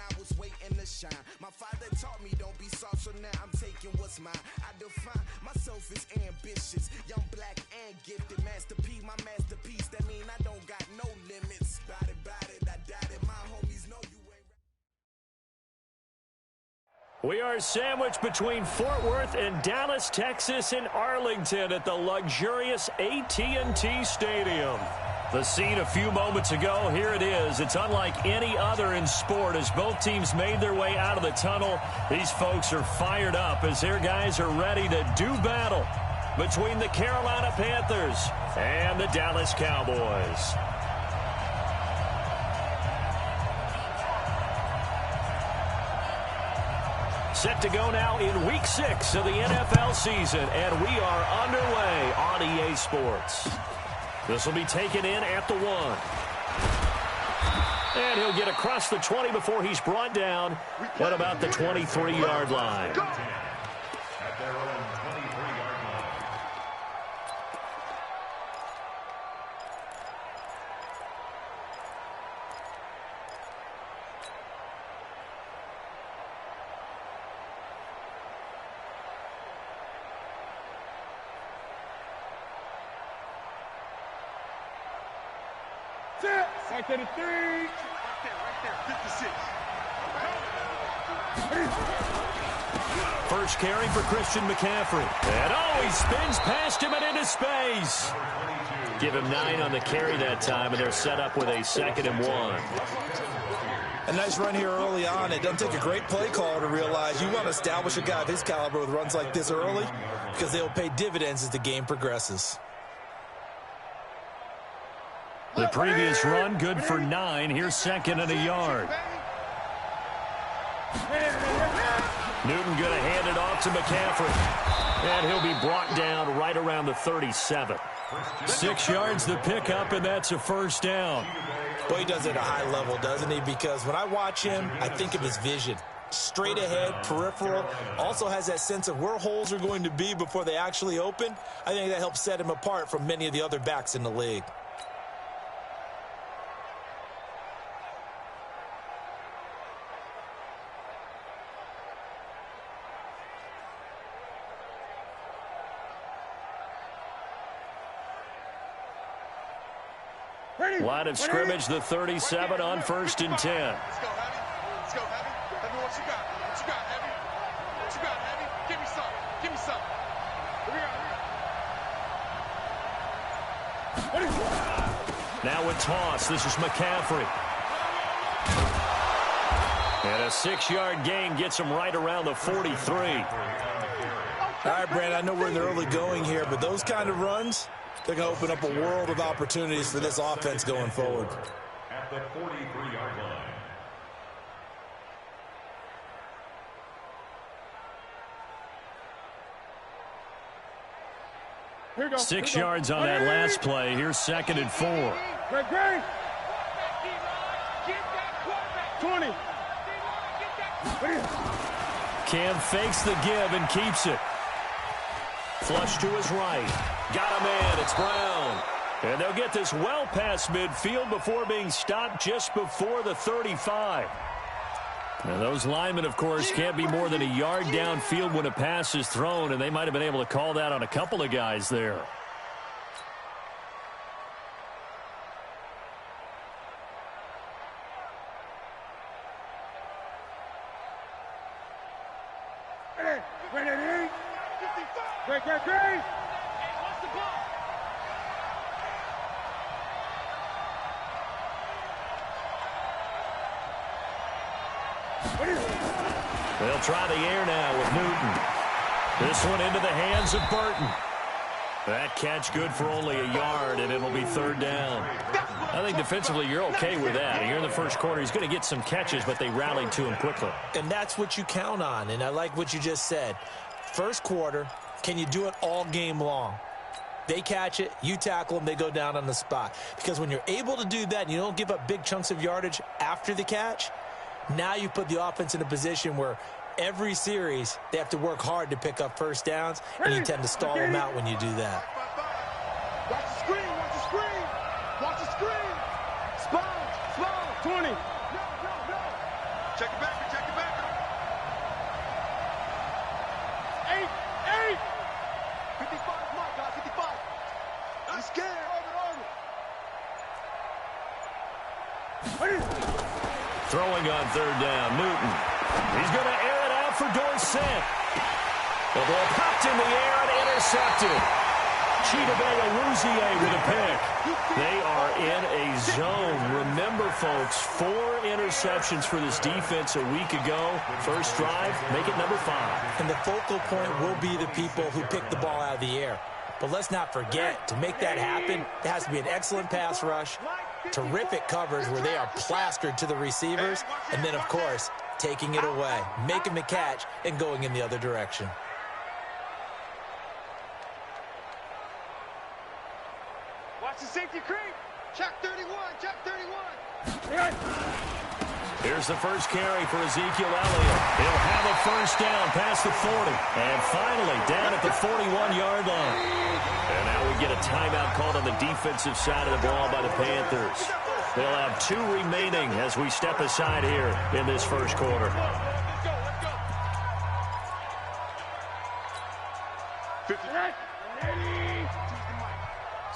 I was waiting to shine. My father taught me don't be soft, so now I'm taking what's mine. I define myself as ambitious, young, black, and gifted. Master P, my masterpiece. That mean I don't got no limits. Bout it, I doubt it. My homies know you ain't. We are sandwiched between Fort Worth and Dallas, Texas, and Arlington at the luxurious AT&T Stadium. The scene a few moments ago, here it is. It's unlike any other in sport as both teams made their way out of the tunnel. These folks are fired up as their guys are ready to do battle between the Carolina Panthers and the Dallas Cowboys. Set to go now in Week 6 of the NFL season, and we are underway on EA Sports. This will be taken in at the 1. And he'll get across the 20 before he's brought down at about the 23-yard line. At their own 23-yard line. Right there, the 3. Right there, 56. First carry for Christian McCaffrey. And he spins past him and into space. Give him 9 on the carry that time, and they're set up with a 2nd and 1. A nice run here early on. It doesn't take a great play call to realize you want to establish a guy of his caliber with runs like this early because they'll pay dividends as the game progresses. The previous run, good for 9. Here's 2nd and a yard. Newton going to hand it off to McCaffrey. And he'll be brought down right around the 37. 6 yards the pickup, and that's a first down. Well, he does it at a high level, doesn't he? Because when I watch him, I think of his vision. Straight ahead, peripheral, also has that sense of where holes are going to be before they actually open. I think that helps set him apart from many of the other backs in the league. Line of scrimmage, the 37 on 1st and 10. Let's go, Heavy. Let's go, Heavy. Heavy, what you got? What you got, Heavy? What you got, Heavy? Give me some. Give me some. Here we go. Now a toss. This is McCaffrey. And a 6-yard gain gets him right around the 43. All right, Brand, I know we're in the early going here, but those kind of runs, they're going to open up a world of opportunities for this offense going forward. At the 43-yard line. 6 yards on that last play. Here's 2nd and 4. Great. 20. Cam fakes the give and keeps it. Flush to his right. Got him in. It's Brown. And they'll get this well past midfield before being stopped just before the 35. Now, those linemen, of course, can't be more than a yard downfield when a pass is thrown, and they might have been able to call that on a couple of guys there. Great. They'll try the air now with Newton. This one into the hands of Burton. That catch good for only a yard, and it'll be 3rd down. I think defensively you're okay with that. Here in the first quarter, he's going to get some catches, but they rallied to him quickly. And that's what you count on, and I like what you just said. First quarter, can you do it all game long? They catch it, you tackle them, they go down on the spot. Because when you're able to do that and you don't give up big chunks of yardage after the catch, now you put the offense in a position where every series they have to work hard to pick up first downs, and you tend to stall them out when you do that. Watch the screen. Spot. 20. No. Check it back. 55, come on, guys, 55. He's scared. Throwing on third down, Newton. He's going to air it out for Dorsett. The ball popped in the air and intercepted. Chidobe with a pick. They are in a zone. Remember, folks, 4 interceptions for this defense a week ago. First drive, make it number 5. And the focal point will be the people who pick the ball out of the air. But let's not forget, to make that happen, there has to be an excellent pass rush, terrific coverage where they are plastered to the receivers, and then, of course, taking it away, making the catch, and going in the other direction. Watch the safety creep. Check 31. Here's the first carry for Ezekiel Elliott. He'll have a first down past the 40. And finally, down at the 41-yard line. And now we get a timeout called on the defensive side of the ball by the Panthers. They'll have 2 remaining as we step aside here in this first quarter. Let's go. 59.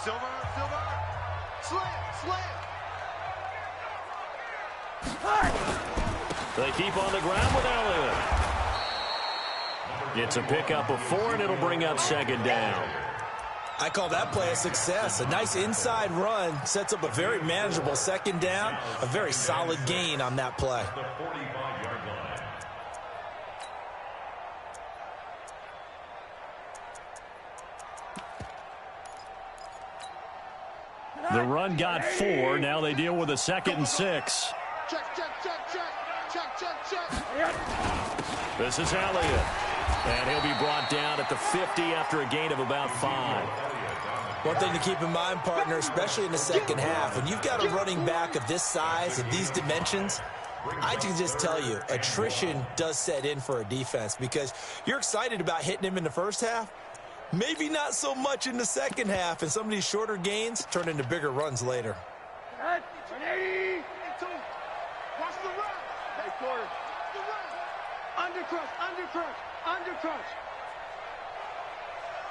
Silver. Slam. They keep on the ground with Elliott. It's a pickup of 4, and it'll bring up second down. I call that play a success. A nice inside run sets up a very manageable second down. A very solid gain on that play. The run got 4. Now they deal with a 2nd and 6. Check. This is Elliott. And he'll be brought down at the 50 after a gain of about 5. One thing to keep in mind, partner, especially in the second half, when you've got a running back of this size and these dimensions, I can just tell you, attrition does set in for a defense because you're excited about hitting him in the first half. Maybe not so much in the second half, and some of these shorter gains turn into bigger runs later. 180. Watch the run. Hey, quarter. The run. Undercrush.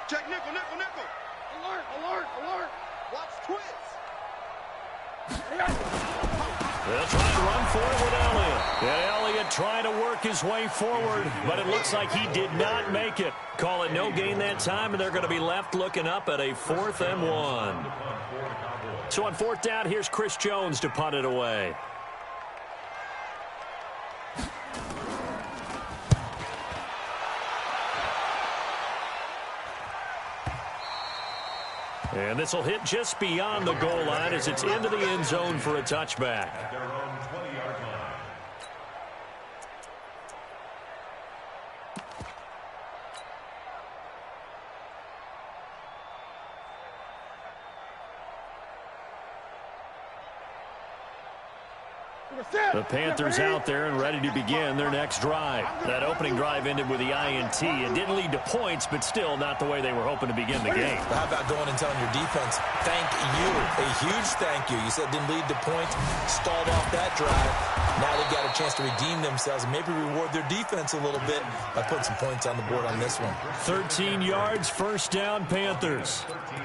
Check nickel. Alert. Watch twins. They'll try to run for it with Elliott. And Elliott trying to work his way forward, but it looks like he did not make it. Call it no gain that time, and they're going to be left looking up at a 4th and 1. So on 4th down, here's Chris Jones to punt it away. And this will hit just beyond the goal line as it's into the end zone for a touchback. The Panthers out there and ready to begin their next drive. That opening drive ended with the INT. It didn't lead to points, but still not the way they were hoping to begin the game. How about going and telling your defense, thank you, a huge thank you. You said didn't lead to points, stalled off that drive. Now they've got a chance to redeem themselves and maybe reward their defense a little bit by putting some points on the board on this one. 13 yards, first down, Panthers.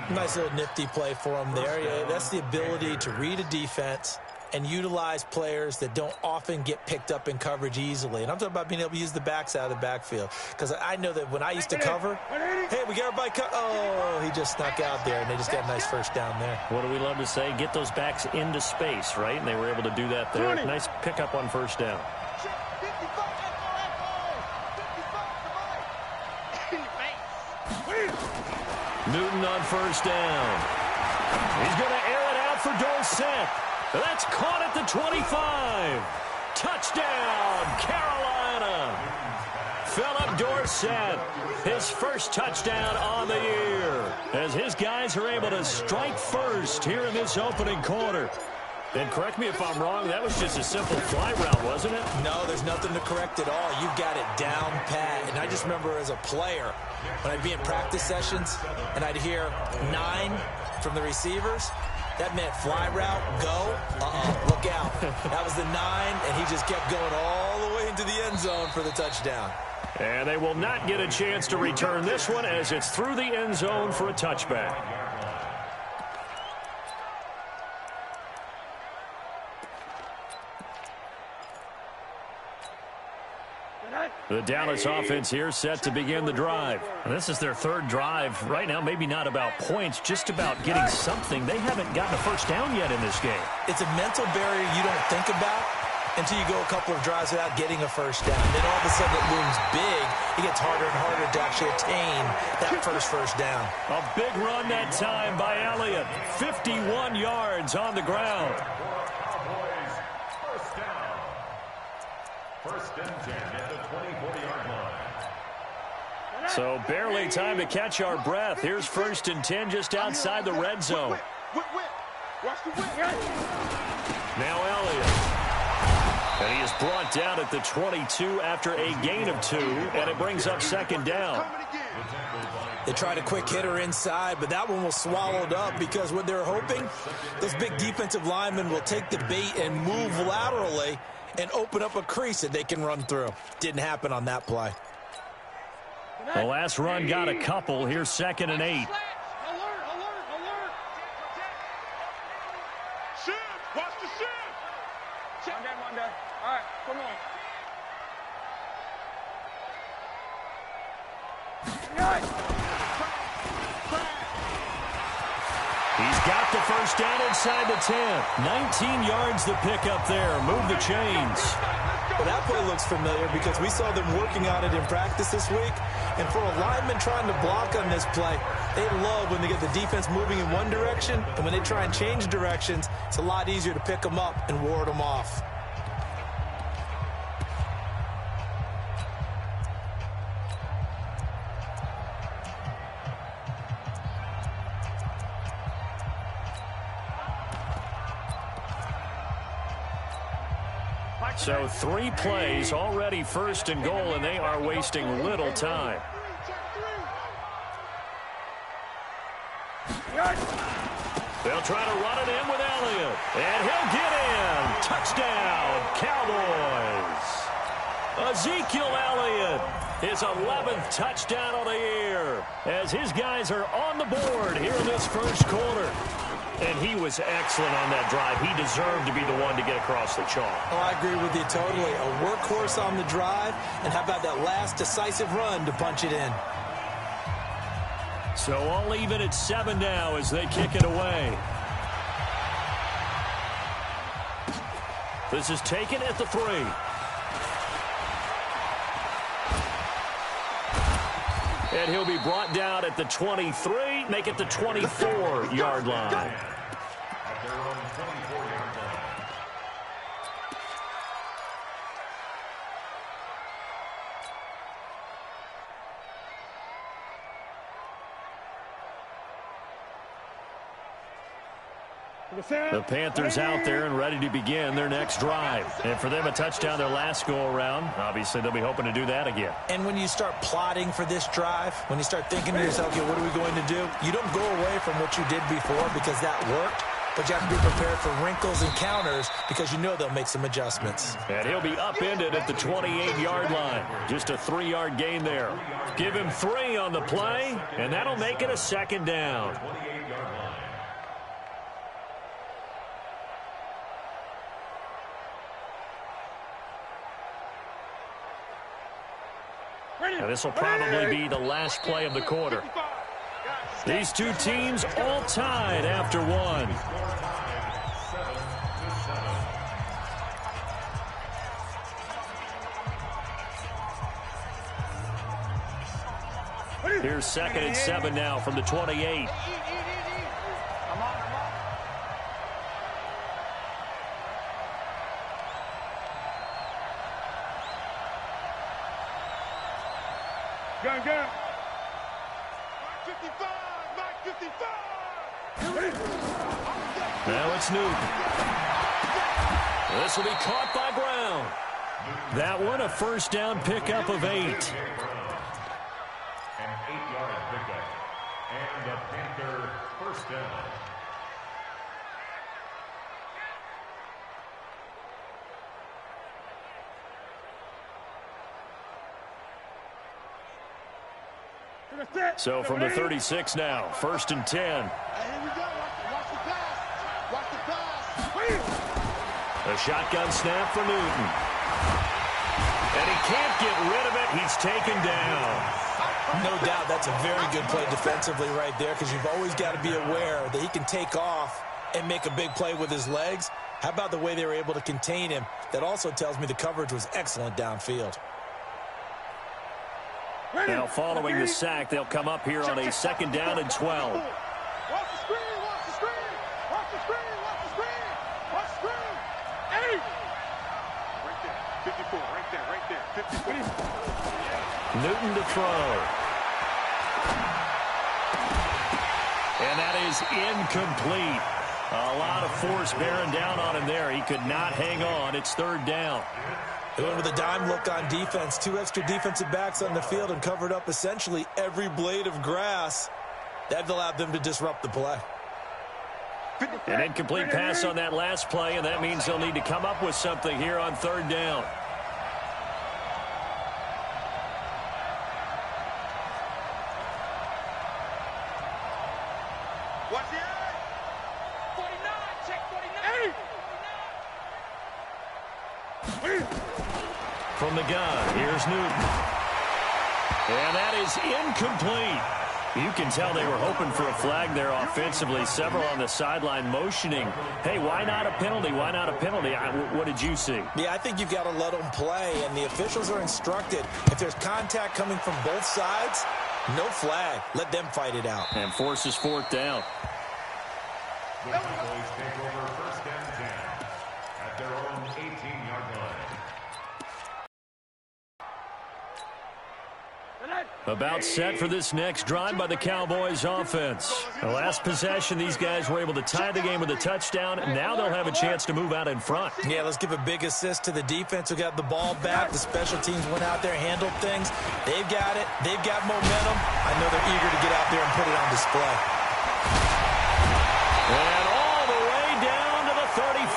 Nice little nifty play for them there. Yeah, that's the ability to read a defense and utilize players that don't often get picked up in coverage easily. And I'm talking about being able to use the backs out of the backfield. Because I know that when I used to cover, hey, we got everybody oh, he just snuck out there, and they just got a nice first down there. What do we love to say? Get those backs into space, right? And they were able to do that there. Nice pickup on first down. Newton on first down. He's going to air it out for Dorsett. That's caught at the 25. Touchdown, Carolina. Philip Dorsett, his first touchdown on the year, as his guys are able to strike first here in this opening quarter. And correct me if I'm wrong, that was just a simple fly route, wasn't it? No, there's nothing to correct at all. You've got it down pat. And I just remember as a player, when I'd be in practice sessions and I'd hear 9 from the receivers, that meant fly route, go, look out. That was the 9, and he just kept going all the into the end zone for the touchdown. And they will not get a chance to return this one as it's through the end zone for a touchback. The Dallas offense here set to begin the drive. This is their third drive. Right now, maybe not about points, just about getting something. They haven't gotten a first down yet in this game. It's a mental barrier you don't think about until you go a couple of drives without getting a first down. Then all of a sudden it looms big. It gets harder and harder to actually attain that first down. A big run that time by Elliott. 51 yards on the ground. Cowboys, first down. First and 10 at the 20-40-yard line. So barely time to catch our breath. Here's first and 10 just outside the red zone. Watch the whip. Now Elliott. And he is brought down at the 22 after a gain of 2, and it brings up second down. They tried a quick hitter inside, but that one was swallowed up because what they're hoping, those big defensive linemen will take the bait and move laterally and open up a crease that they can run through. Didn't happen on that play. The last run got a couple. Here's second and 8. Alert. Shift. Watch the shift. Monday. All right, come on. He's got the first down inside the 10. 19 yards to pick up there. Move the chains. Well, that play looks familiar because we saw them working on it in practice this week. And for a lineman trying to block on this play, they love when they get the defense moving in one direction. And when they try and change directions, it's a lot easier to pick them up and ward them off. So 3 plays, already first and goal, and they are wasting little time. They'll try to run it in with Elliott, and he'll get in. Touchdown, Cowboys. Ezekiel Elliott, his 11th touchdown of the year, as his guys are on the board here in this first quarter. And he was excellent on that drive. He deserved to be the one to get across the chalk. Oh, I agree with you totally. A workhorse on the drive, and how about that last decisive run to punch it in? So all even at 7 now as they kick it away. This is taken at the 3. And he'll be brought down at the 23, make it the 24-yard line. At their own 24-yard line. The Panthers out there and ready to begin their next drive. And for them, a touchdown their last go-around. Obviously, they'll be hoping to do that again. And when you start plotting for this drive, when you start thinking to yourself, okay, what are we going to do? You don't go away from what you did before because that worked, but you have to be prepared for wrinkles and counters because you know they'll make some adjustments. And he'll be upended at the 28-yard line. Just a 3-yard gain there. Give him 3 on the play, and that'll make it a second down. 28-yard line. Now, this will probably be the last play of the quarter. These two teams all tied after 1. Here's second and 7 now from the 28. Gun. 55. Now it's Newton. This will be caught by Brown. That one, a first down pickup of 8. An 8-yard pickup. And the Panther first down. So from the 36 now, 1st and 10. Hey, here we go. Watch the pass. Watch the pass. A shotgun snap for Newton. And he can't get rid of it. He's taken down. No doubt that's a very good play defensively right there, because you've always got to be aware that he can take off and make a big play with his legs. How about the way they were able to contain him? That also tells me the coverage was excellent downfield. Now following the sack, they'll come up here on a 2nd down and 12. Watch the screen. Watch the screen. Watch the screen. Watch the screen. Watch the screen. Hey! Right there. 54. Right there. 54. Newton to throw. And that is incomplete. A lot of force bearing down on him there. He could not hang on. It's 3rd down. They went with a dime look on defense. 2 extra defensive backs on the field and covered up essentially every blade of grass. That allowed them to disrupt the play. An incomplete pass on that last play, and that means they'll need to come up with something here on 3rd down. Watch the eye. 49. Check 49. From the gun, here's Newton. And that is incomplete. You can tell they were hoping for a flag there offensively. Several on the sideline motioning, hey, why not a penalty? Why not a penalty? What did you see? Yeah, I think you've got to let them play, and the officials are instructed. If there's contact coming from both sides, no flag. Let them fight it out. And forces 4th down. The Cowboys take over 1st and 10 at their own 18-yard line. About set for this next drive by the Cowboys offense. The last possession, these guys were able to tie the game with a touchdown. Now they'll have a chance to move out in front. Yeah, let's give a big assist to the defense who got the ball back. The special teams went out there, handled things. They've got it. They've got momentum. I know they're eager to get out there and put it on display. And all the way down to the 35.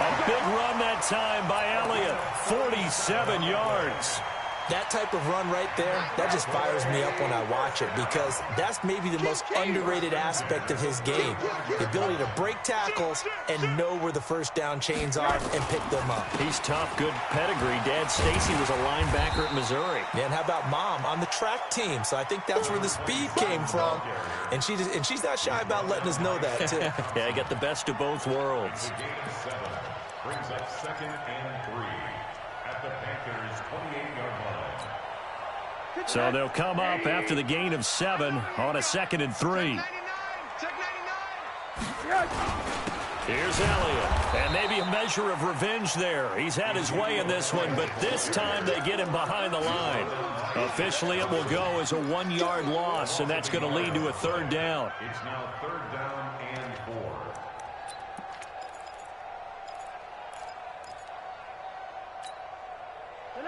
A big run that time by Elliott. 47 yards. That type of run right there, that just fires me up when I watch it, because that's maybe the most underrated aspect of his game. The ability to break tackles and know where the 1st down chains are and pick them up. He's tough, good pedigree. Dad Stacy was a linebacker at Missouri. And how about Mom on the track team? So I think that's where the speed came from. And she's not shy about letting us know that, too. Yeah, got the best of both worlds. Brings up 2nd and 3 at the Panthers' 28-yard line. So they'll come up after the gain of 7 on a 2nd and 3. Check 99. Here's Elliott. And maybe a measure of revenge there. He's had his way in this one, but this time they get him behind the line. Officially, it will go as a 1-yard loss, and that's going to lead to a 3rd down. It's now 3rd down and 4.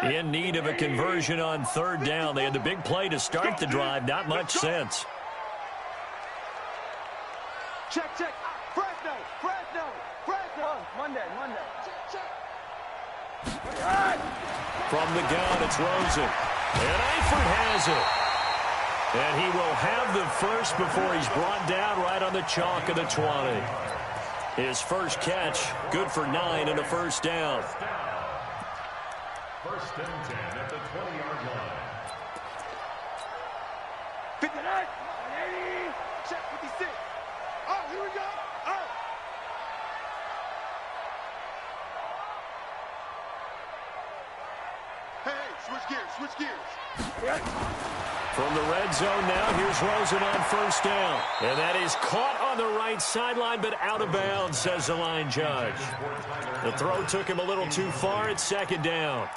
In need of a conversion on 3rd down. They had the big play to start the drive. Not much sense. Check. Fresno. Monday. Check. From the gun, it's Rosen. And Eifert has it. And he will have the first before he's brought down right on the chalk of the 20. His first catch, good for 9 and a 1st down. 1st and 10 at the 20-yard line. 59. 80. Check 56. Oh, here we go. Oh. Hey, switch gears. From the red zone now, here's Rosen on 1st down. And that is caught on the right sideline, but out of bounds, says the line judge. The throw took him a little too far. It's 2nd down.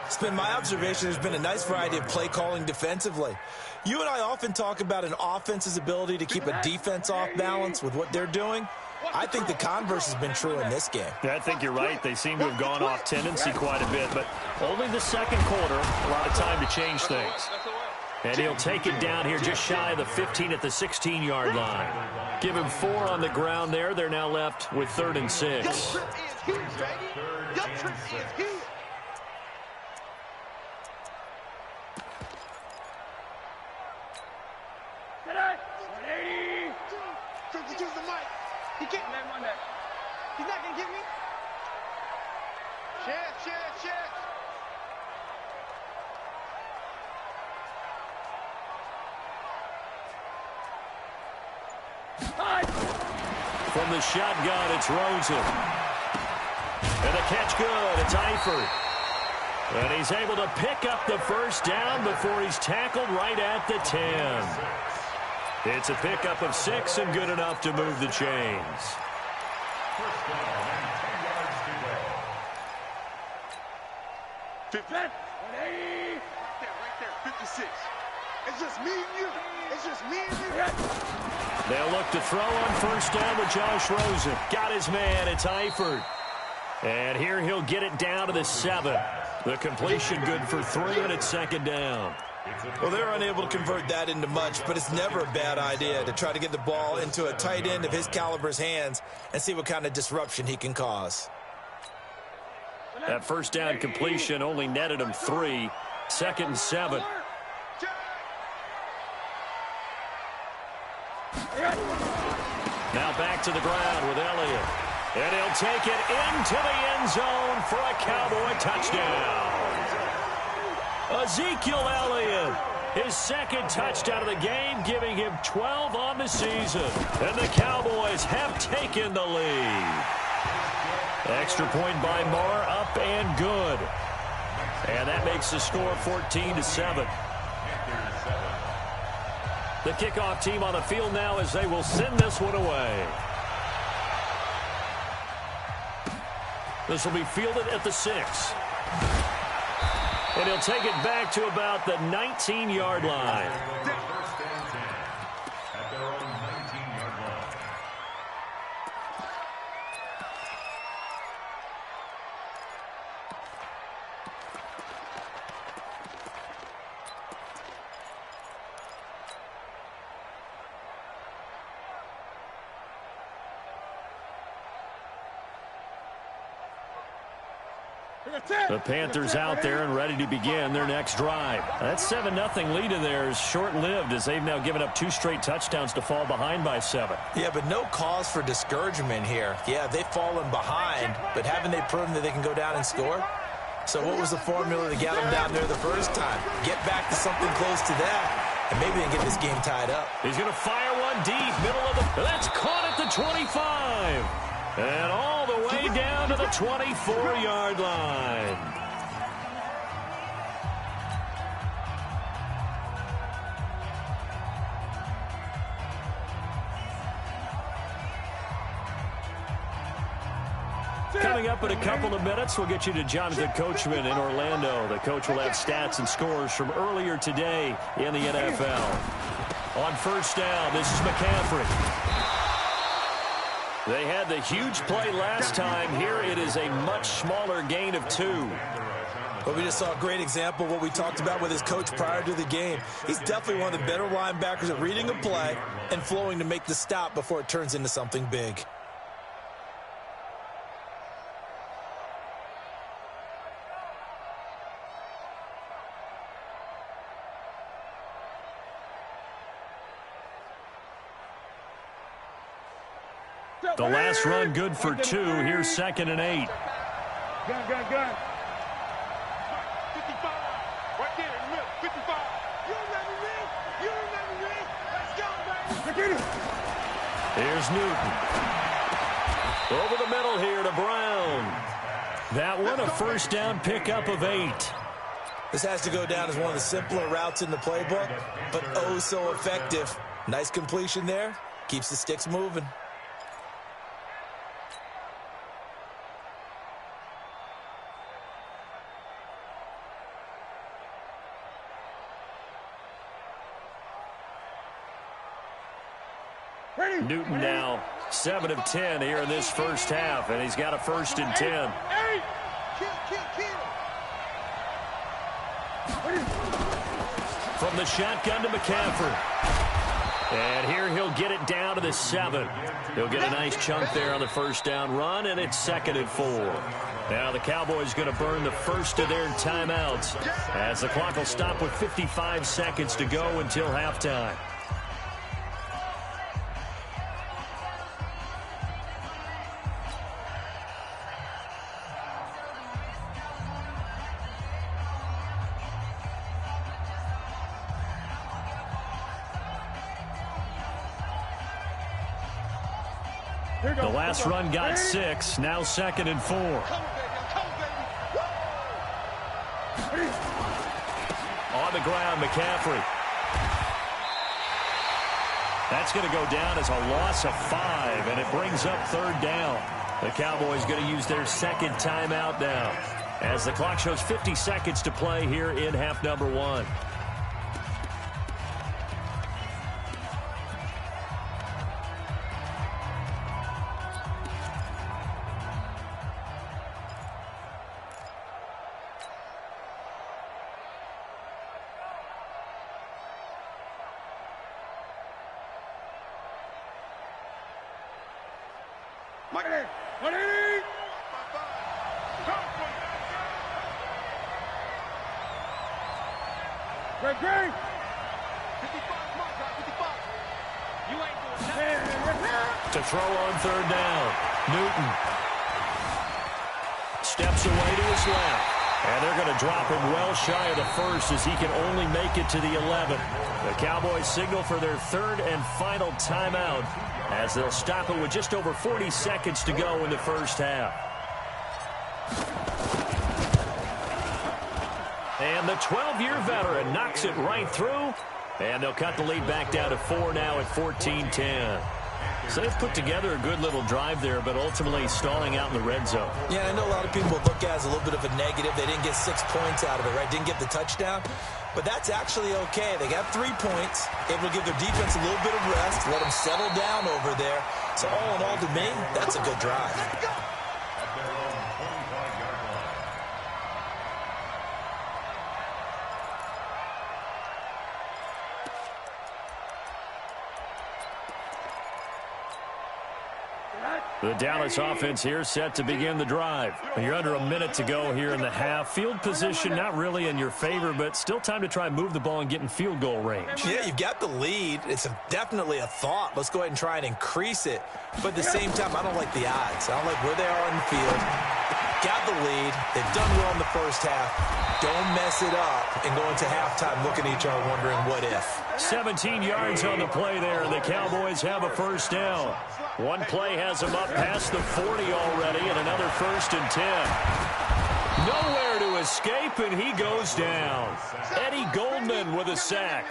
It's been my observation there's been a nice variety of play calling defensively. You and I often talk about an offense's ability to keep a defense off balance with what they're doing. I think the converse has been true in this game. Yeah, I think you're right. They seem to have gone off tendency quite a bit, but only the 2nd quarter, a lot of time to change things. And he'll take it down here just shy of the 15 at the 16-yard line. Give him 4 on the ground there. They're now left with 3rd and 6. Your trip is huge, baby. Your trip is huge. From the shotgun, it's Rosen. And the catch good. It's Eifert. And he's able to pick up the first down before he's tackled right at the 10. It's a pickup of 6 and good enough to move the chains. First down and 10 yards to go. 50. Right there, 56. It's just me and you. It's just me and you. They'll look to throw on first down with Josh Rosen. Got his man. It's Eifert. And here he'll get it down to the 7. The completion good for 3, and it's second down. Well, they're unable to convert that into much, but it's never a bad idea to try to get the ball into a tight end of his caliber's hands and see what kind of disruption he can cause. That first down completion only netted him 3. Second and 7. Now back to the ground with Elliott. And he'll take it into the end zone for a Cowboy touchdown. Ezekiel Elliott, his second touchdown of the game, giving him 12 on the season. And the Cowboys have taken the lead. Extra point by Marr, up and good. And that makes the score 14-7. The kickoff team on the field now as they will send this one away. This will be fielded at the 6. And he'll take it back to about the 19-yard line. First and 10 at their own 19-yard line. The Panthers out there and ready to begin their next drive. That 7-0 lead in there is short-lived as they've now given up 2 straight touchdowns to fall behind by 7. Yeah, but no cause for discouragement here. Yeah, they've fallen behind, but haven't they proven that they can go down and score? So what was the formula to get them down there the first time? Get back to something close to that, and maybe they can get this game tied up. He's going to fire one deep, middle of the... That's caught at the 25. And all the way down to the 24-yard line. Coming up in a couple of minutes, we'll get you to Jonathan Coachman in Orlando. The coach will have stats and scores from earlier today in the NFL. On first down, this is McCaffrey. They had the huge play last time. Here it is a much smaller gain of 2. But we just saw a great example of what we talked about with his coach prior to the game. He's definitely one of the better linebackers at reading a play and flowing to make the stop before it turns into something big. The last run good for 2. Here's second and 8. Gun. 55. Right there in the middle. 55. You don't let me win. You don't let me win. Let's go, baby. Here's Newton. Over the middle here to Brown. That one a first down pickup of 8. This has to go down as one of the simpler routes in the playbook, but oh so effective. Nice completion there. Keeps the sticks moving. Newton now 7 of 10 here in this first half, and he's got a first and 10. From the shotgun to McCaffrey. And here he'll get it down to the 7. He'll get a nice chunk there on the first down run, and it's second and 4. Now the Cowboys going to burn the first of their timeouts as the clock will stop with 55 seconds to go until halftime. The last run got 6. Now 2nd and 4. On the ground, McCaffrey. That's going to go down as a loss of 5, and it brings up 3rd down. The Cowboys going to use their 2nd timeout now, as the clock shows 50 seconds to play here in half number 1. To throw on 3rd down. Newton steps away to his left. And they're going to drop him well shy of the 1st as he can only make it to the 11th. The Cowboys signal for their 3rd and final timeout as they'll stop it with just over 40 seconds to go in the first half. And the 12-year veteran knocks it right through. And they'll cut the lead back down to 4 now at 14-10. So they've put together a good little drive there, but ultimately stalling out in the red zone. Yeah, I know a lot of people look at it as a little bit of a negative. They didn't get 6 points out of it, right? Didn't get the touchdown. But that's actually okay. They got 3 points, able to give their defense a little bit of rest, let them settle down over there. So all in all, to me, that's a good drive. The Dallas offense here set to begin the drive. You're under a minute to go here in the half. Field position not really in your favor, but still time to try and move the ball and get in field goal range. Yeah, you've got the lead. It's definitely a thought. Let's go ahead and try and increase it. But at the same time, I don't like the odds. I don't like where they are on the field. Got the lead. They've done well in the first half. Don't mess it up and go into halftime looking at each other wondering what if. 17 yards on the play there, and the Cowboys have a first down. One play has them up past the 40 already, and another 1st and 10. Nowhere to escape, and he goes down. Eddie Goldman with a sack.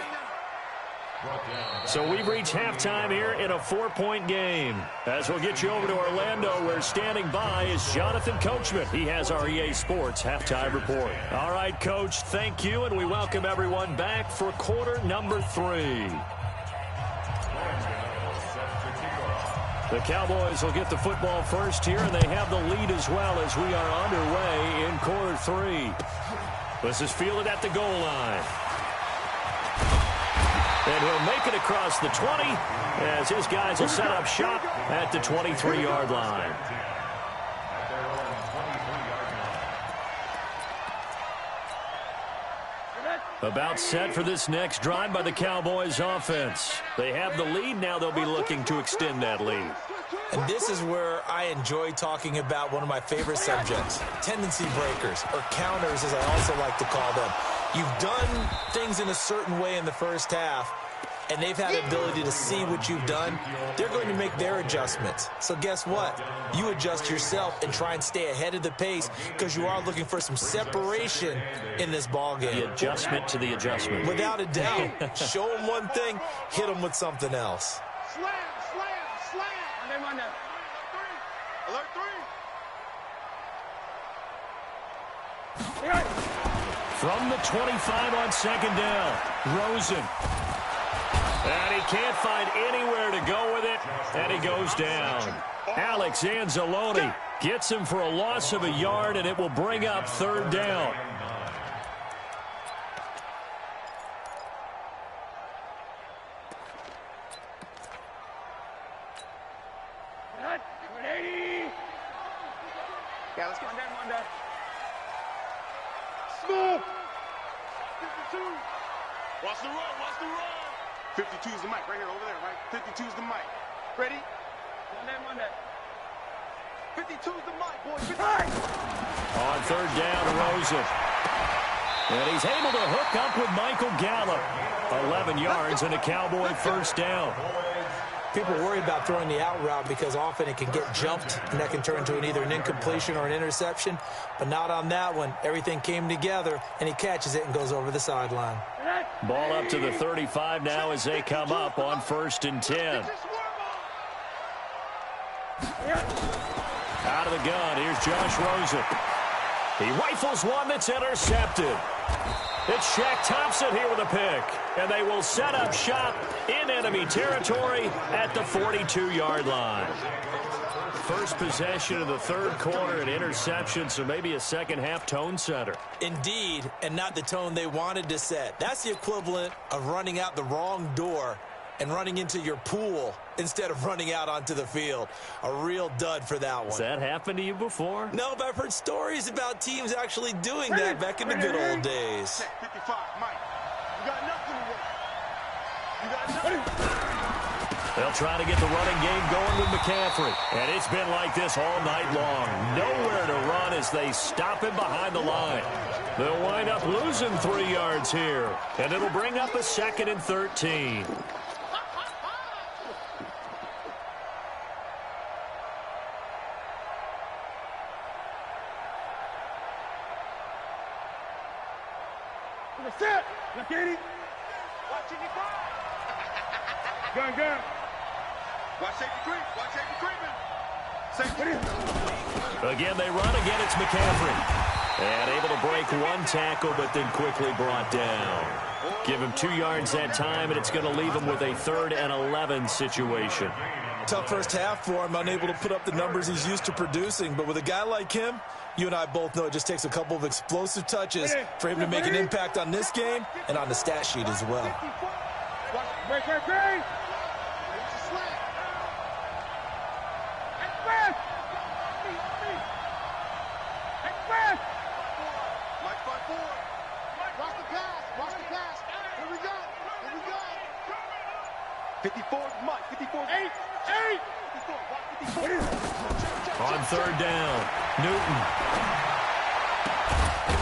So we've reached halftime here in a 4-point game. As we'll get you over to Orlando, where standing by is Jonathan Coachman. He has our EA Sports halftime report. All right, Coach, thank you, and we welcome everyone back for quarter number 3. The Cowboys will get the football first here, and they have the lead as well as we are underway in quarter 3. This is fielded at the goal line. And he'll make it across the 20 as his guys will set up shop at the 23-yard line. About set for this next drive by the Cowboys offense. They have the lead. Now they'll be looking to extend that lead. And this is where I enjoy talking about one of my favorite subjects, tendency breakers, or counters as I also like to call them. You've done things in a certain way in the first half, and they've had the ability to see what you've done. They're going to make their adjustments. So guess what? You adjust yourself and try and stay ahead of the pace because you are looking for some separation in this ball game. The adjustment to the adjustment. Without a doubt. Show them one thing, hit them with something else. Slam, slam, slam. Name on that. Alert 3. From the 25 on 2nd down, Rosen. And he can't find anywhere to go with it, and he goes down. Alex Anzalone gets him for a loss of a yard, and it will bring up 3rd down. Yeah, let's get one down. Smooth. 52. Watch the run, watch the run. 52 is the mic, right here, over there, right? 52 is the mic. Ready? One day. 52 is the mic, boys. On 3rd down, Rosen. And he's able to hook up with Michael Gallup. 11 yards and a Cowboy first down. People worry about throwing the out route because often it can get jumped, and that can turn into either an incompletion or an interception. But not on that one. Everything came together, and he catches it and goes over the sideline. Ball up to the 35 now as they come up on 1st and 10. Out of the gun, here's Josh Rosen. He rifles one that's intercepted. It's Shaq Thompson here with a pick. And they will set up shop in enemy territory at the 42-yard line. First possession of the 3rd quarter, an interception, so maybe a second-half tone setter. Indeed, and not the tone they wanted to set. That's the equivalent of running out the wrong door and running into your pool instead of running out onto the field. A real dud for that one. Has that happened to you before? No, but I've heard stories about teams actually doing that back in the good old days. 55, Mike. You got nothing to work. You got nothing. They'll try to get the running game going with McCaffrey. And it's been like this all night long. Nowhere to run as they stop him behind the line. They'll wind up losing 3 yards here. And it'll bring up a 2nd and 13. Set. Look at it. Watching you cry. Gun. Watch safety creep. Watch safety creeping. Safety. Again, they run. Again, it's McCaffrey. And able to break one tackle, but then quickly brought down. Give him 2 yards that time, and it's going to leave him with a 3rd and 11 situation. Tough first half for him, unable to put up the numbers he's used to producing. But with a guy like him, you and I both know it just takes a couple of explosive touches for him to make an impact on this game and on the stat sheet as well. Break. Mike, 5-4. Watch the pass. Here we go. 54, Mike. 54. 8. 54. On 3rd down, Newton.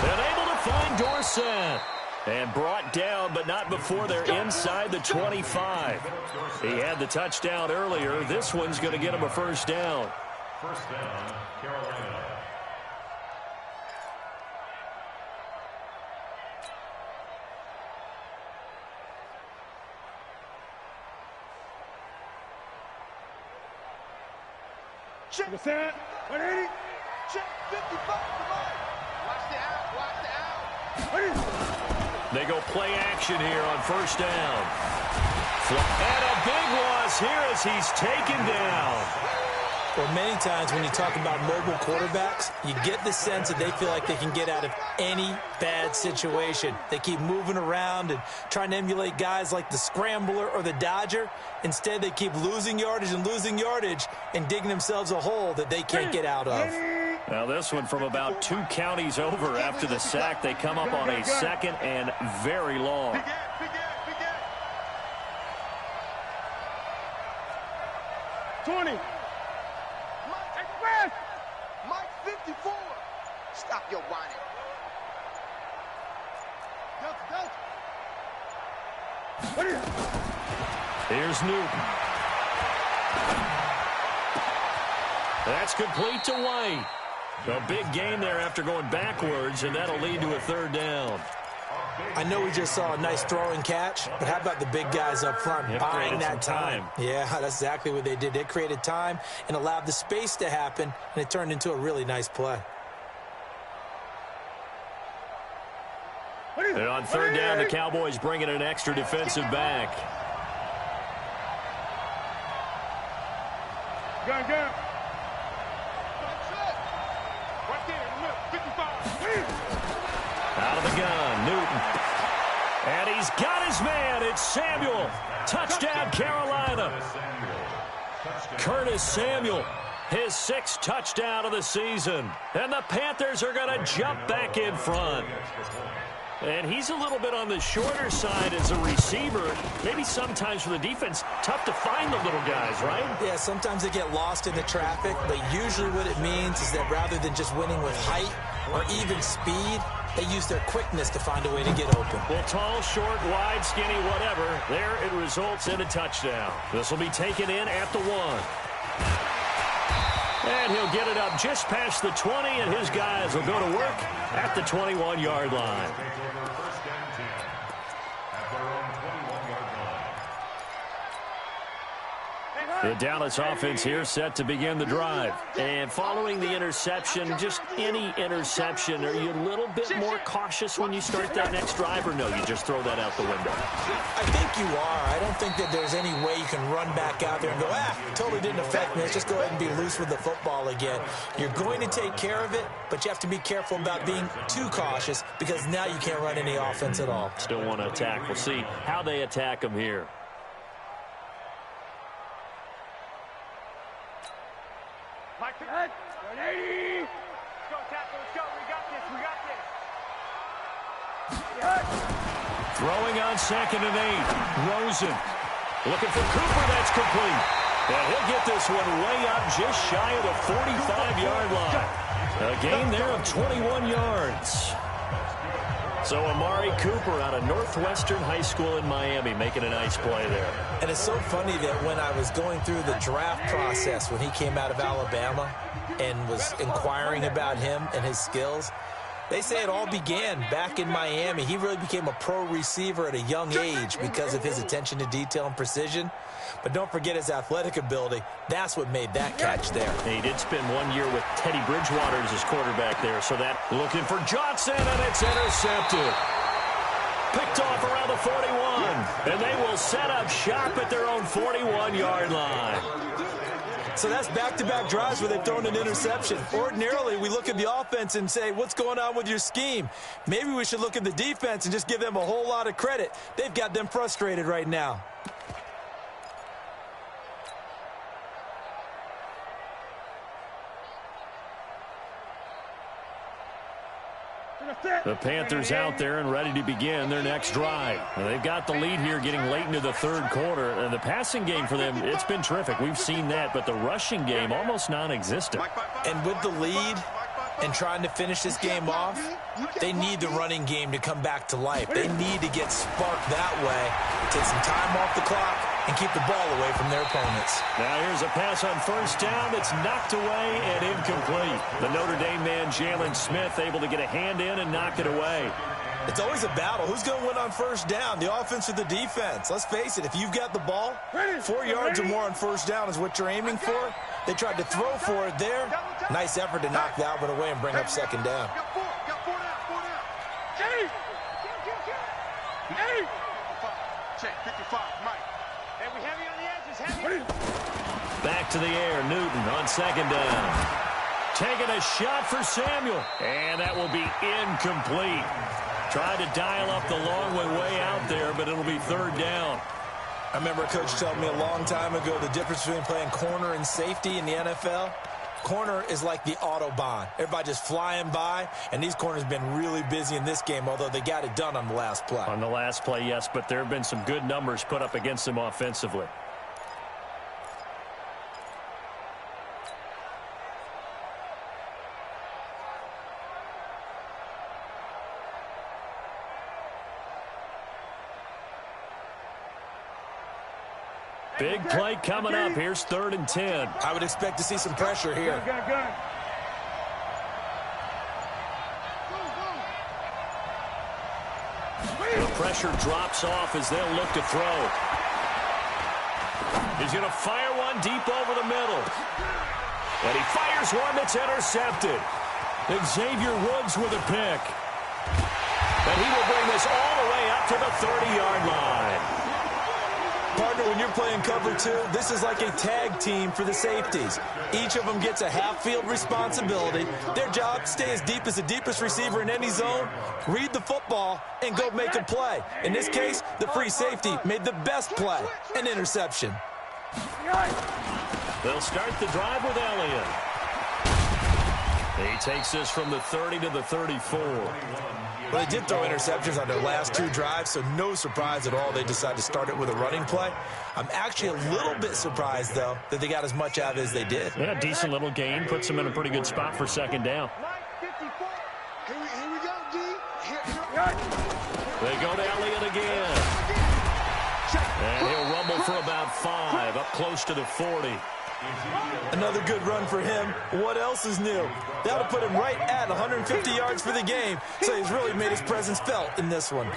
And able to find Dorsett. And brought down, but not before they're inside the 25. He had the touchdown earlier. This one's going to get him a 1st down. 1st down, Carolina. Check. 180. Check. 55. Come on. Watch the out. They go play action here on 1st down. And a big loss here as he's taken down. Well, many times when you talk about mobile quarterbacks, you get the sense that they feel like they can get out of any bad situation. They keep moving around and trying to emulate guys like the Scrambler or the Dodger. Instead, they keep losing yardage and digging themselves a hole that they can't get out of. Now this one from about 2 counties over after the sack. They come up on a 2nd and very long. Big end. 20. Mike 54. Stop your whining. Go. Here's Newton. That's complete to White. A big gain there after going backwards, and that'll lead to a 3rd down. I know we just saw a nice throw and catch, but how about the big guys up front buying that time? Yeah, that's exactly what they did. They created time and allowed the space to happen, and it turned into a really nice play. And on 3rd down, the Cowboys bring in an extra defensive back. Gun. Right there, 55. Out of the gun, Newton. And he's got his man. It's Samuel. Touchdown, Carolina. Curtis Samuel, his 6th touchdown of the season. And the Panthers are going to jump back in front. And he's a little bit on the shorter side as a receiver. Maybe sometimes for the defense, tough to find the little guys, right? Yeah, sometimes they get lost in the traffic, but usually what it means is that rather than just winning with height or even speed, They use their quickness to find a way to get open. Well, tall, short, wide, skinny, whatever. There it results in a touchdown. This will be taken in at the 1. And he'll get it up just past the 20, and his guys will go to work at the 21-yard line. The Dallas offense here set to begin the drive. And following the interception, just any interception, are you a little bit more cautious when you start that next drive, or no, you just throw that out the window? I think you are. I don't think that there's any way you can run back out there and go, totally didn't affect me. Let's just go ahead and be loose with the football again. You're going to take care of it, but you have to be careful about being too cautious because now you can't run any offense at all. Still want to attack. We'll see how they attack them here. Mike, 180. Let's go, tackle. Let's go. We got this. We got this. Throwing on 2nd and 8. Rosen looking for Cooper. That's complete. And he'll get this one way up just shy of the 45-yard line. A gain there of 21 yards. So Amari Cooper out of Northwestern High School in Miami making a nice play there. And it's so funny that when I was going through the draft process when he came out of Alabama and was inquiring about him and his skills, they say it all began back in Miami. He really became a pro receiver at a young age because of his attention to detail and precision. But don't forget his athletic ability. That's what made that catch there. He did spend 1 year with Teddy Bridgewater as his quarterback there. So that looking for Johnson, and it's intercepted. Picked off around the 41. And they will set up shop at their own 41-yard line. So that's back-to-back drives where they've thrown an interception. Ordinarily, we look at the offense and say, what's going on with your scheme? Maybe we should look at the defense and just give them a whole lot of credit. They've got them frustrated right now. The Panthers out there and ready to begin their next drive. They've got the lead here getting late into the 3rd quarter. And the passing game for them, it's been terrific. We've seen that, but the rushing game almost non-existent. And with the lead and trying to finish this game off, they need the running game to come back to life. They need to get sparked that way, take some time off the clock, and keep the ball away from their opponents. Now here's a pass on 1st down that's knocked away and incomplete. The Notre Dame man, Jalen Smith, able to get a hand in and knock it away. It's always a battle. Who's going to win on 1st down, the offense or the defense? Let's face it, if you've got the ball, 4 yards or more on 1st down is what you're aiming for. They tried to throw for it there. Nice effort to knock that one away and bring up 2nd down. Check, 55, Mike. And we heavy on the edges, heavy. Back to the air, Newton on 2nd down. Taking a shot for Samuel. And that will be incomplete. Tried to dial up the long way out there, but it'll be 3rd down. I remember a coach telling me a long time ago the difference between playing corner and safety in the NFL. Corner is like the Autobahn. Everybody just flying by, and these corners have been really busy in this game, although they got it done on the last play. On the last play, yes, but there have been some good numbers put up against them offensively. Big play coming up. Here's 3rd and 10. I would expect to see some pressure here. The pressure drops off as they'll look to throw. He's going to fire one deep over the middle. And he fires one that's intercepted. Xavier Woods with a pick. And he will bring this all the way up to the 30-yard line. Partner, when you're playing cover 2, this is like a tag team for the safeties. Each of them gets a half-field responsibility. Their job, stay as deep as the deepest receiver in any zone, read the football, and go make a play. In this case, the free safety made the best play, an interception. They'll start the drive with Elliott. He takes this from the 30 to the 34. Well, they did throw interceptions on their last 2 drives, so no surprise at all they decided to start it with a running play. I'm actually a little bit surprised, though, that they got as much out of it as they did. Yeah, decent little gain. Puts them in a pretty good spot for 2nd down. Here we go, D. They go to Elliott again. And he'll rumble for about 5, up close to the 40. Another good run for him. What else is new? That'll put him right at 150 yards for the game. So he's really made his presence felt in this one. 3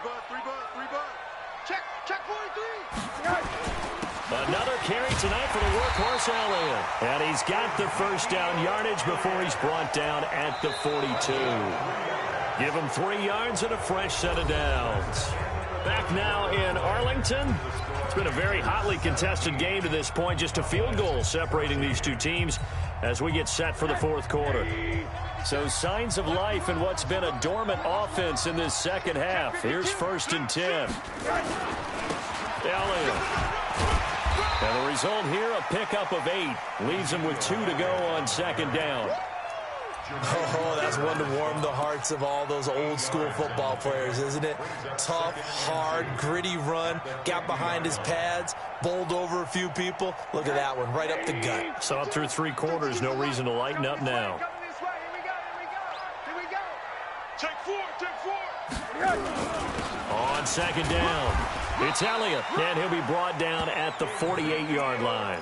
bud. Check 43. Another carry tonight for the workhorse Elliott. And he's got the first down yardage before he's brought down at the 42. Give him 3 yards and a fresh set of downs. Back now in Arlington. It's been a very hotly contested game to this point. Just a field goal separating these two teams as we get set for the fourth quarter. So signs of life in what's been a dormant offense in this second half. Here's 1st and 10. Elliott. And the result here, a pickup of 8. Leaves him with 2 to go on 2nd down. Oh, that's one to warm the hearts of all those old school football players, isn't it? Tough, hard, gritty run, got behind his pads, bowled over a few people. Look at that one, right up the gut. Saw it through 3 quarters, no reason to lighten up now. Here we go. Take 4. On 2nd down, it's Elliott, and he'll be brought down at the 48-yard line.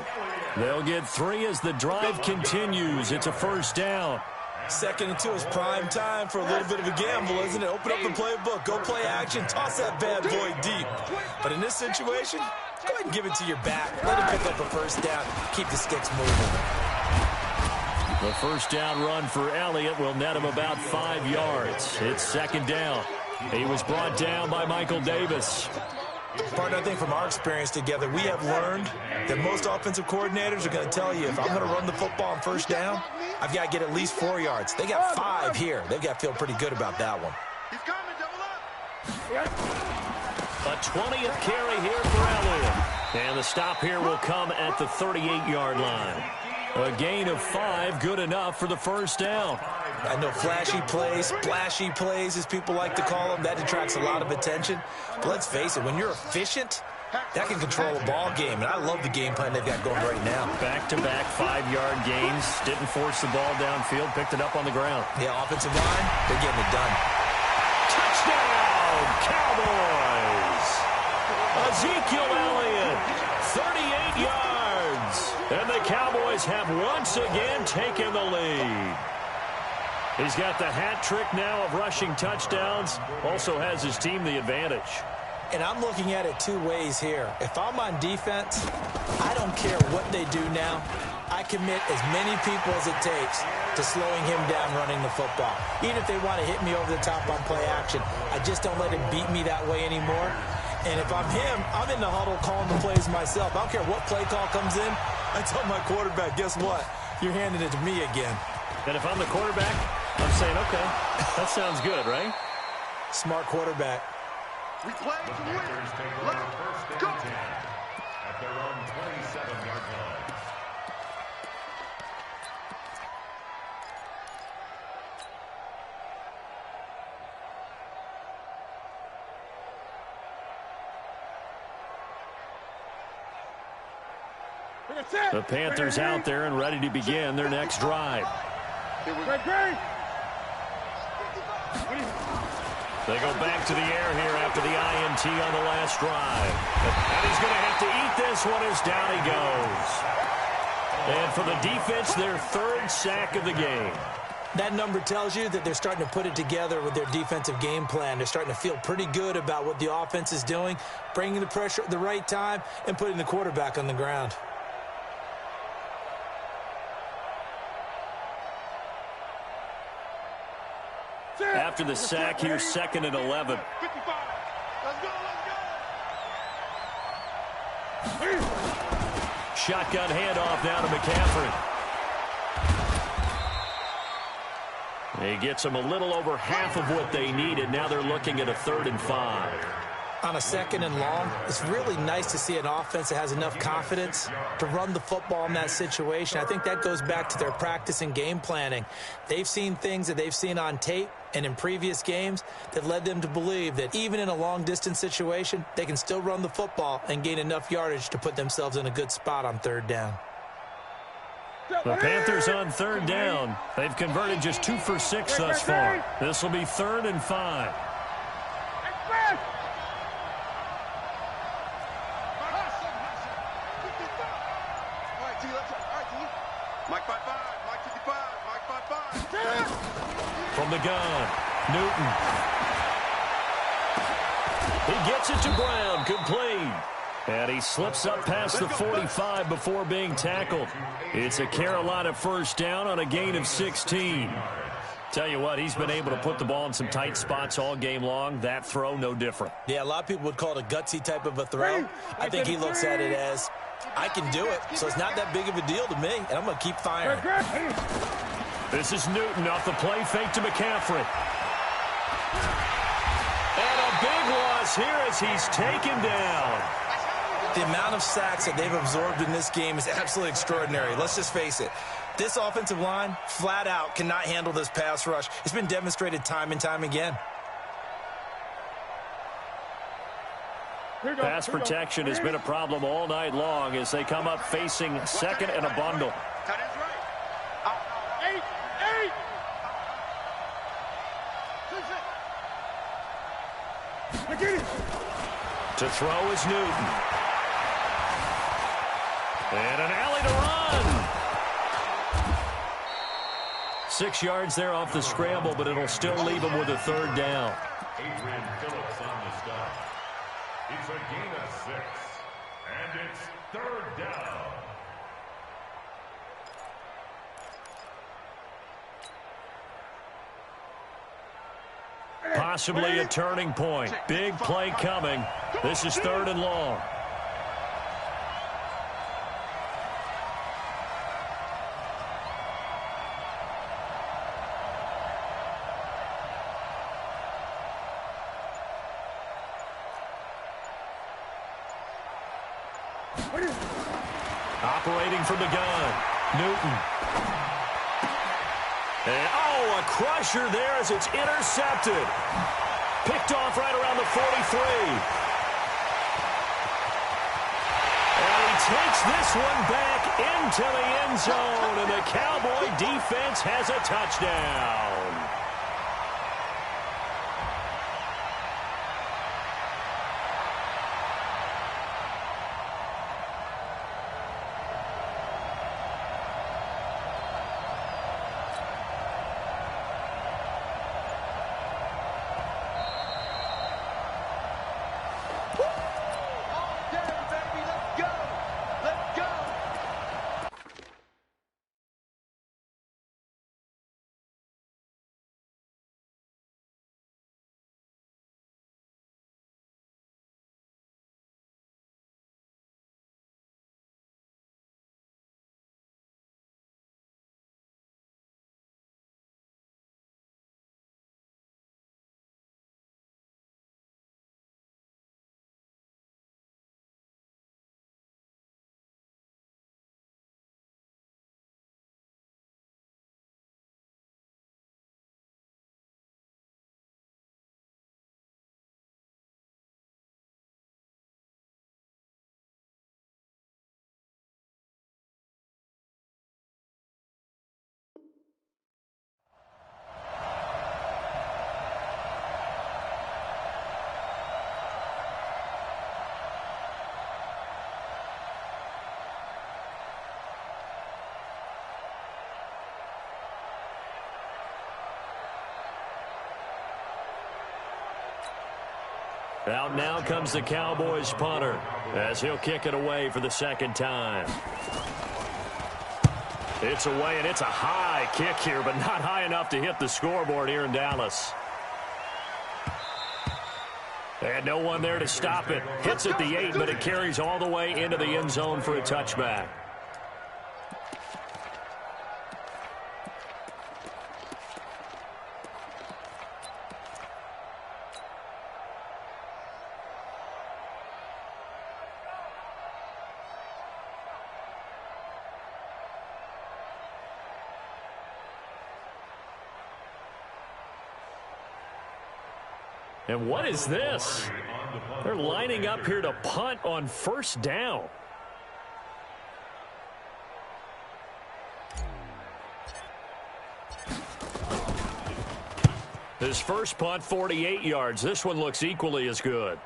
They'll get 3 as the drive continues. It's a 1st down. 2nd and 2 is prime time for a little bit of a gamble, isn't it? Open up the playbook, go play action, toss that bad boy deep. But in this situation, go ahead and give it to your back. Let him pick up a 1st down. Keep the sticks moving. The 1st down run for Elliott will net him about 5 yards. It's 2nd down. He was brought down by Michael Davis. Partner, I think from our experience together, we have learned that most offensive coordinators are going to tell you, if I'm going to run the football on 1st down, I've got to get at least 4 yards. They got 5 here. They've got to feel pretty good about that one. He's coming, double up. A 20th carry here for Elliott. And the stop here will come at the 38-yard line. A gain of 5, good enough for the 1st down. I know flashy plays, splashy plays, as people like to call them, that attracts a lot of attention. But let's face it, when you're efficient, that can control a ball game. And I love the game plan they've got going right now. Back-to-back 5-yard gains. Didn't force the ball downfield. Picked it up on the ground. Yeah, offensive line, they're getting it done. Touchdown, Cowboys! Ezekiel Elliott, 38 yards. And the Cowboys have once again taken the lead. He's got the hat trick now of rushing touchdowns. Also has his team the advantage. And I'm looking at it 2 ways here. If I'm on defense, I don't care what they do now. I commit as many people as it takes to slowing him down running the football. Even if they want to hit me over the top on play action, I just don't let him beat me that way anymore. And if I'm him, I'm in the huddle calling the plays myself. I don't care what play call comes in. I tell my quarterback, guess what? You're handing it to me again. And if I'm the quarterback, I'm saying, okay, that sounds good, right? Smart quarterback. We play to win. Let's go. At their own 27-yard line. The Panthers out there and ready to begin their next drive. They go back to the air here after the INT on the last drive. And he's going to have to eat this one as down he goes. And for the defense, their 3rd sack of the game. That number tells you that they're starting to put it together with their defensive game plan. They're starting to feel pretty good about what the offense is doing, bringing the pressure at the right time, and putting the quarterback on the ground. After the sack, here's 2nd and 11. 55. Let's go. Shotgun handoff now to McCaffrey. He gets them a little over half of what they needed. Now they're looking at a 3rd and 5. On a 2nd and long, it's really nice to see an offense that has enough confidence to run the football in that situation. I think that goes back to their practice and game planning. They've seen things that they've seen on tape and in previous games that led them to believe that even in a long-distance situation, they can still run the football and gain enough yardage to put themselves in a good spot on 3rd down. The Panthers on third down. They've converted just 2 for 6 thus far. This will be 3rd and 5. Mike 5-5, Mike 55, Mike 5-5. From the gun, Newton. He gets it to Brown, complete. And he slips up past the 45 before being tackled. It's a Carolina first down on a gain of 16. Tell you what, he's been able to put the ball in some tight spots all game long. That throw, no different. Yeah, a lot of people would call it a gutsy type of a throw. I think he looks at it as, I can do it, so it's not that big of a deal to me, and I'm going to keep firing. This is Newton off the play fake to McCaffrey. And a big loss here as he's taken down. The amount of sacks that they've absorbed in this game is absolutely extraordinary. Let's just face it. This offensive line, flat out, cannot handle this pass rush. It's been demonstrated time and time again. Pass protection has been a problem all night long as they come up facing second and a bundle. To throw is Newton. And an alley to run. 6 yards there off the scramble, but it'll still leave him with a 3rd down. Adrian Phillips on the stop. It's a gain of 6, and it's 3rd down. Possibly a turning point. Big play coming. This is 3rd and long. Operating from the gun, Newton. And, a crusher there as it's intercepted. Picked off right around the 43. And he takes this one back into the end zone, and the Cowboy defense has a touchdown. Out now comes the Cowboys punter as he'll kick it away for the 2nd time. It's away, and it's a high kick here, but not high enough to hit the scoreboard here in Dallas. And no one there to stop it. Hits at the 8, but it carries all the way into the end zone for a touchback. And what is this? They're lining up here to punt on 1st down. His first punt, 48 yards. This one looks equally as good.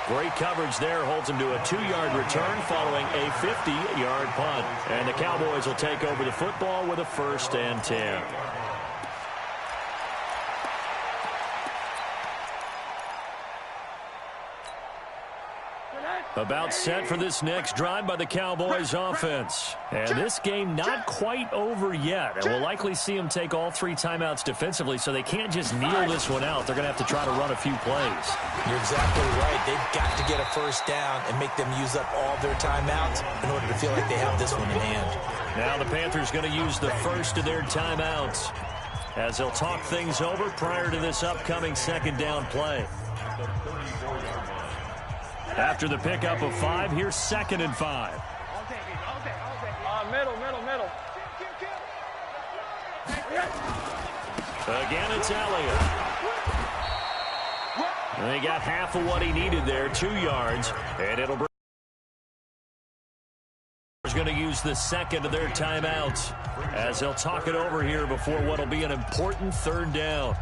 Great coverage there. Holds him to a 2-yard return following a 50-yard punt. And the Cowboys will take over the football with a 1st and 10. About set for this next drive by the Cowboys offense. And this game not quite over yet. And we'll likely see them take all 3 timeouts defensively, so they can't just kneel this one out. They're going to have to try to run a few plays. You're exactly right. They've got to get a 1st down and make them use up all their timeouts in order to feel like they have this one in hand. Now the Panthers going to use the first of their timeouts as they'll talk things over prior to this upcoming 2nd down play. After the pickup of 5, here's 2nd and 5. Middle. Again, it's Elliott. And he got half of what he needed there, 2 yards. And it'll bring. He's going to use the 2nd of their timeouts as they'll talk it over here before what will be an important 3rd down.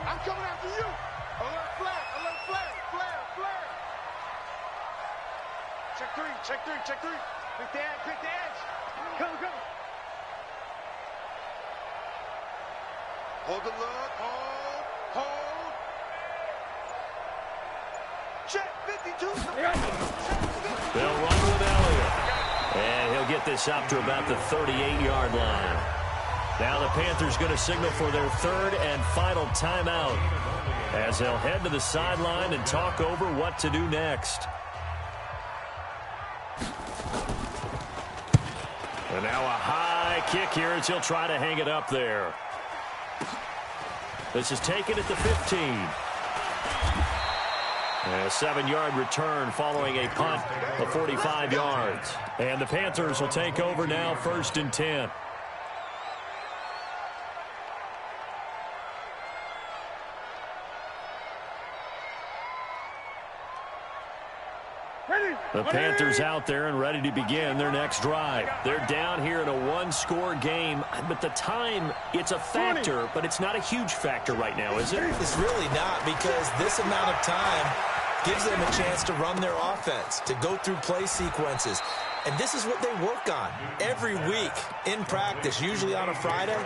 I'm coming after you. Alert flag. Check three. Pick the edge. Come. Hold the look. Hold. Check 52. They'll run with Elliott. And he'll get this up to about the 38-yard line. Now the Panthers going to signal for their 3rd and final timeout as they'll head to the sideline and talk over what to do next. And now a high kick here as he'll try to hang it up there. This is taken at the 15. And a 7-yard return following a punt of 45 yards. And the Panthers will take over now, 1st and 10. The Panthers out there and ready to begin their next drive. They're down here in a 1-score game, but the time, it's a factor, but it's not a huge factor right now, is it? It's really not, because this amount of time gives them a chance to run their offense, to go through play sequences. And this is what they work on every week in practice, usually on a Friday.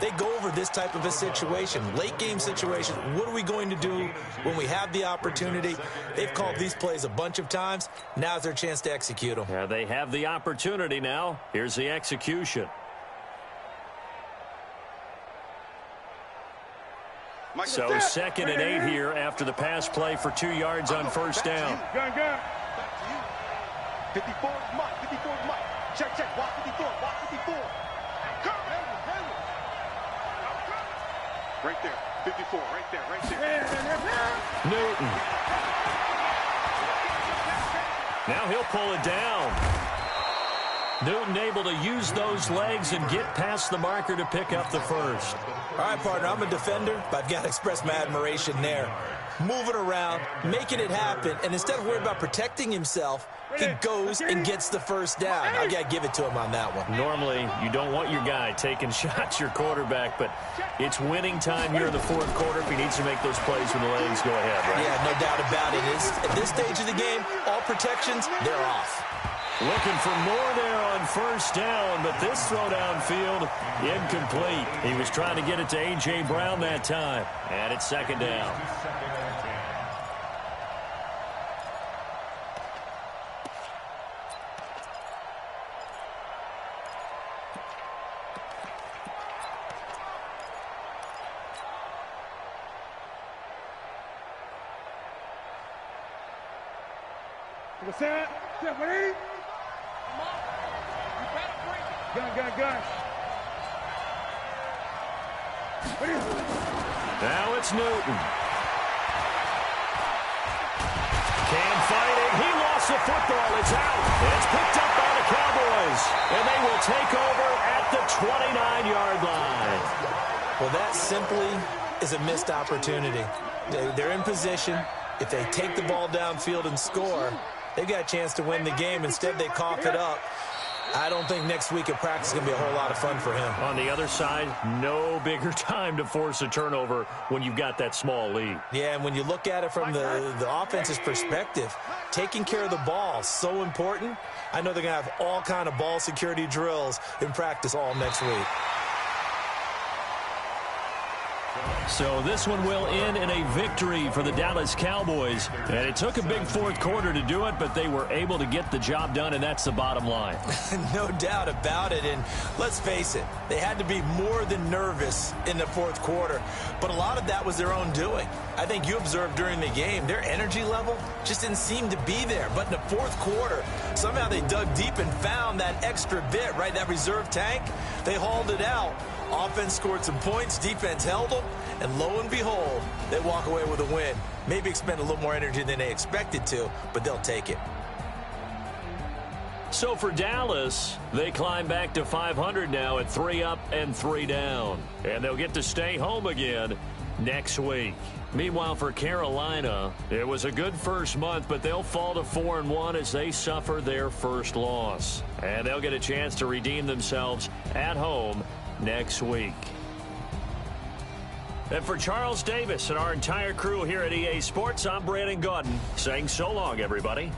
They go over this type of a situation, late game situation. What are we going to do when we have the opportunity? They've called these plays a bunch of times. Now's their chance to execute them. Yeah, they have the opportunity now. Here's the execution. So 2nd and 8 here after the pass play for 2 yards on 1st down. Gun. Back to you. 54 is Mike. Check. Watch 54. Come. Right there. 54. Right there. Newton. Now he'll pull it down. Newton able to use those legs and get past the marker to pick up the 1st. All right, partner, I'm a defender, but I've got to express my admiration there. Moving around, making it happen, and instead of worrying about protecting himself, he goes and gets the 1st down. I got to give it to him on that one. Normally, you don't want your guy taking shots, your quarterback, but it's winning time here in the 4th quarter if he needs to make those plays when the legs go ahead, right? Yeah, no doubt about it. At this stage of the game, all protections, they're off. Looking for more there on 1st down, but this throw downfield, incomplete. He was trying to get it to A.J. Brown that time, and it's 2nd down. Gun. Now it's Newton. Can fight it. He lost the football. It's out. It's picked up by the Cowboys. And they will take over at the 29-yard line. Well, that simply is a missed opportunity. They're in position. If they take the ball downfield and score, they've got a chance to win the game. Instead, they cough it up. I don't think next week at practice is going to be a whole lot of fun for him. On the other side, no bigger time to force a turnover when you've got that small lead. Yeah, and when you look at it from the offense's perspective, taking care of the ball is so important. I know they're going to have all kind of ball security drills in practice all next week. So this one will end in a victory for the Dallas Cowboys. And it took a big fourth quarter to do it, but they were able to get the job done, and that's the bottom line. No doubt about it. And let's face it, they had to be more than nervous in the fourth quarter. But a lot of that was their own doing. I think you observed during the game, their energy level just didn't seem to be there. But in the fourth quarter, somehow they dug deep and found that extra bit, right, that reserve tank. They hauled it out. Offense scored some points, defense held them, and lo and behold, they walk away with a win. Maybe expend a little more energy than they expected to, but they'll take it. So for Dallas, they climb back to 500 now at 3 up and 3 down. And they'll get to stay home again next week. Meanwhile, for Carolina, it was a good first month, but they'll fall to 4-1 as they suffer their first loss. And they'll get a chance to redeem themselves at home next week. And for Charles Davis and our entire crew here at EA Sports, I'm Brandon Gaudin saying so long, everybody.